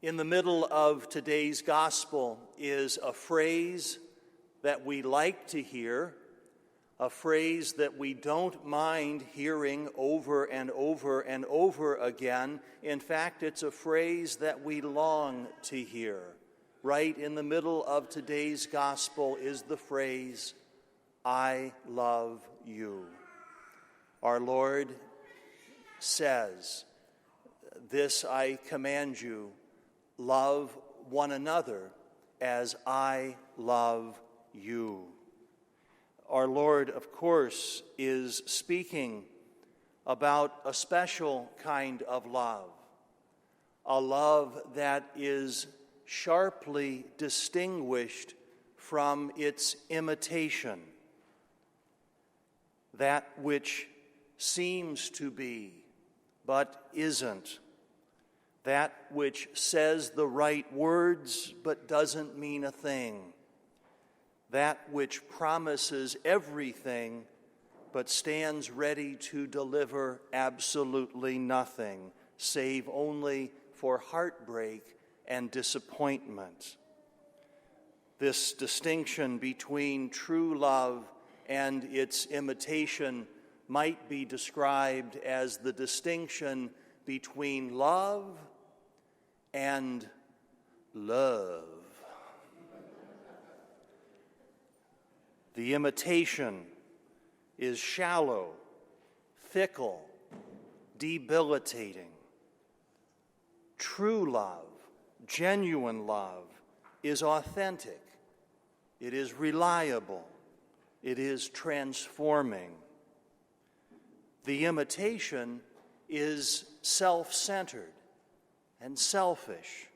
In the middle of today's gospel is a phrase that we like to hear, a phrase that we don't mind hearing over and over and over again. In fact, it's a phrase that we long to hear. Right in the middle of today's gospel is the phrase, I love you. Our Lord says, this I command you, love one another as I love you. Our Lord, of course, is speaking about a special kind of love, a love that is sharply distinguished from its imitation, that which seems to be but isn't, that which says the right words but doesn't mean a thing, that which promises everything but stands ready to deliver absolutely nothing, save only for heartbreak and disappointment. This distinction between true love and its imitation might be described as the distinction between love and love. The imitation is shallow, fickle, debilitating. True love, genuine love, is authentic. It is reliable. It is transforming. The imitation is self-centered and selfish.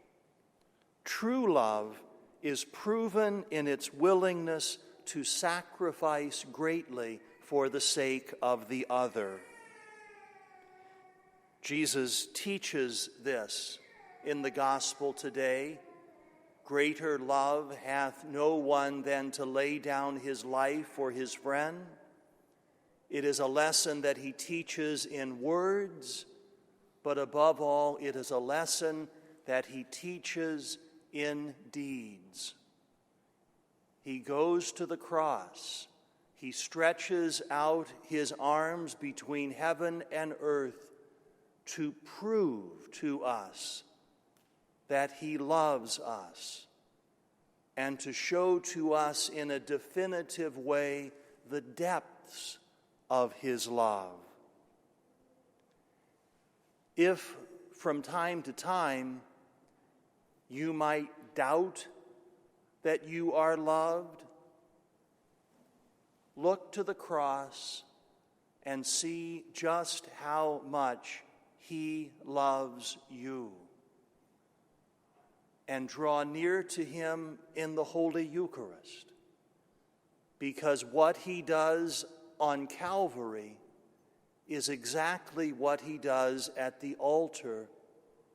True love is proven in its willingness to sacrifice greatly for the sake of the other. Jesus teaches this in the gospel today. Greater love hath no one than to lay down his life for his friend. It is a lesson that he teaches in words, but above all, it is a lesson that he teaches in deeds. He goes to the cross. He stretches out his arms between heaven and earth to prove to us that he loves us and to show to us in a definitive way the depths of his love. If from time to time you might doubt that you are loved, look to the cross and see just how much he loves you. And draw near to him in the Holy Eucharist, because what he does on Calvary is exactly what he does at the altar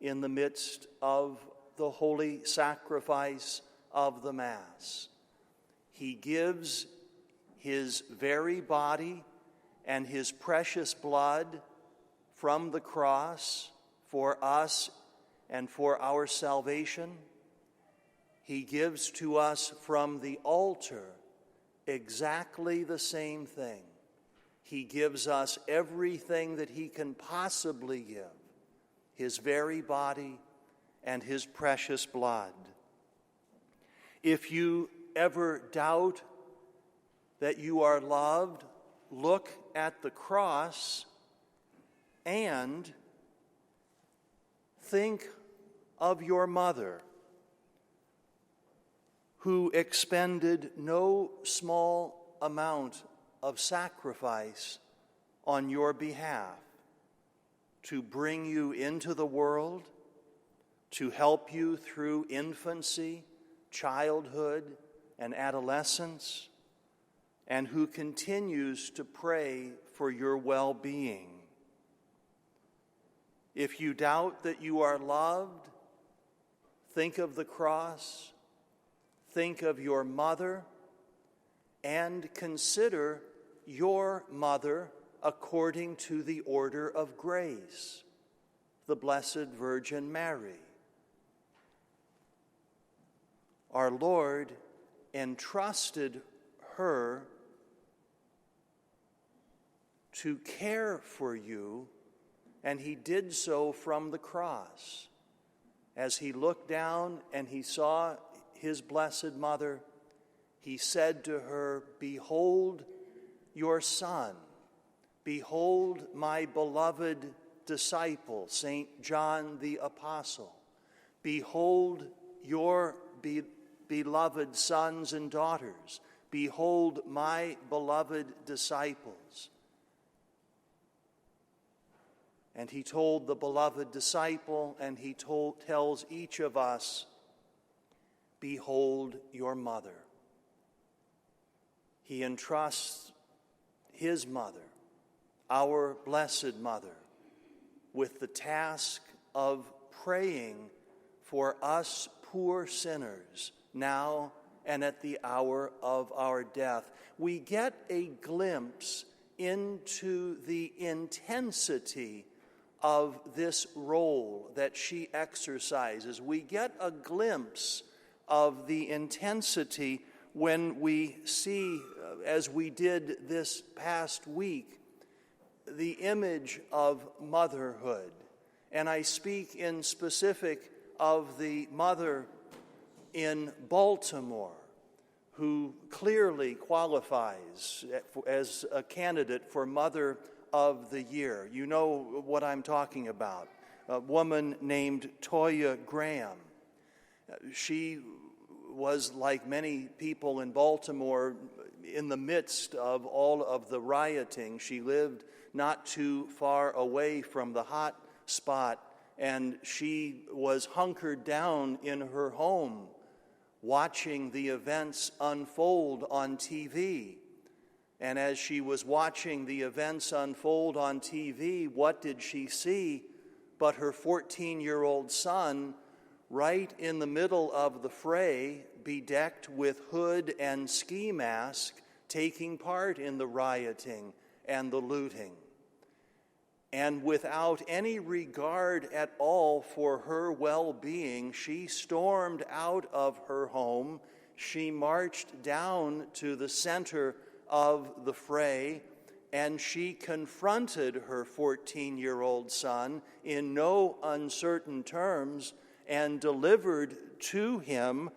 in the midst of the holy sacrifice of the Mass. He gives his very body and his precious blood from the cross for us and for our salvation. He gives to us from the altar exactly the same thing. He gives us everything that he can possibly give, his very body and his precious blood. If you ever doubt that you are loved, look at the cross and think of your mother, who expended no small amount of sacrifice on your behalf to bring you into the world, to help you through infancy, childhood, and adolescence, and who continues to pray for your well-being. If you doubt that you are loved, think of the cross, think of your mother, and consider your mother according to the order of grace, the Blessed Virgin Mary. our Lord entrusted her to care for you, and he did so from the cross. As he looked down and he saw his blessed mother, he said to her, "Behold your son. Behold my beloved disciple, St. John the Apostle. Behold your beloved sons and daughters. Behold my beloved disciples." And he told the beloved disciple, and he tells each of us, "Behold your mother." He entrusts his mother, our blessed mother, with the task of praying for us poor sinners, now and at the hour of our death. We get a glimpse into the intensity of this role that she exercises. We get a glimpse of the intensity when we see, as we did this past week, the image of motherhood. And I speak in specific of the mother in Baltimore, who clearly qualifies as a candidate for Mother of the Year. You know what I'm talking about. A woman named Toya Graham. She was, like many people in Baltimore, in the midst of all of the rioting. She lived not too far away from the hot spot, and she was hunkered down in her home, watching the events unfold on TV. And as she was watching the events unfold on TV, what did she see but her 14-year-old son right in the middle of the fray, bedecked with hood and ski mask, taking part in the rioting and the looting. And without any regard at all for her well-being, she stormed out of her home. She marched down to the center of the fray, and she confronted her 14-year-old son in no uncertain terms and delivered to him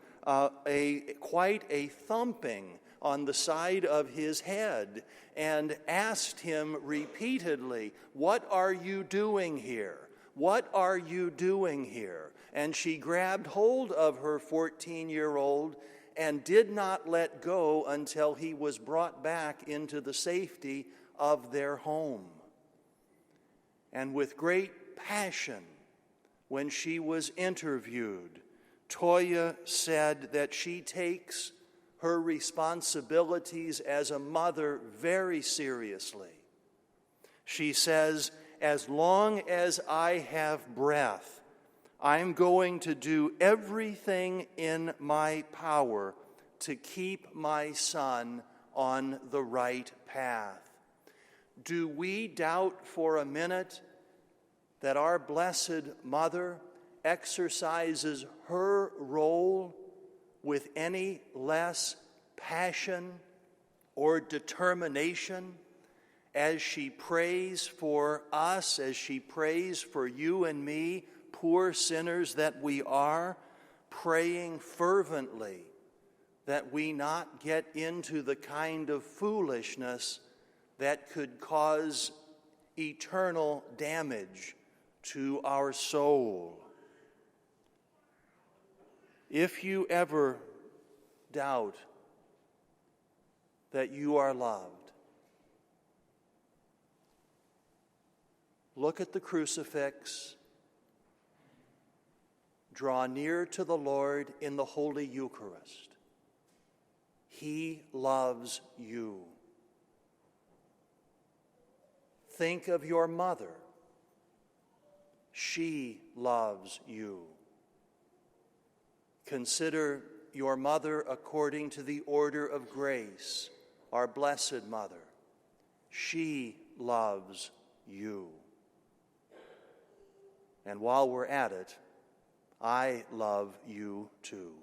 quite a thumping on the side of his head, and asked him repeatedly, "What are you doing here? What are you doing here?" And she grabbed hold of her 14-year-old and did not let go until he was brought back into the safety of their home. And with great passion, when she was interviewed, Toya said that she takes her responsibilities as a mother very seriously. She says, "As long as I have breath, I'm going to do everything in my power to keep my son on the right path." Do we doubt for a minute that our Blessed Mother exercises her role with any less passion or determination as she prays for us, as she prays for you and me, poor sinners that we are, praying fervently that we not get into the kind of foolishness that could cause eternal damage to our soul? If you ever doubt that you are loved, look at the crucifix, draw near to the Lord in the Holy Eucharist. He loves you. Think of your mother. She loves you. Consider your mother according to the order of grace, our Blessed Mother. She loves you. And while we're at it, I love you too.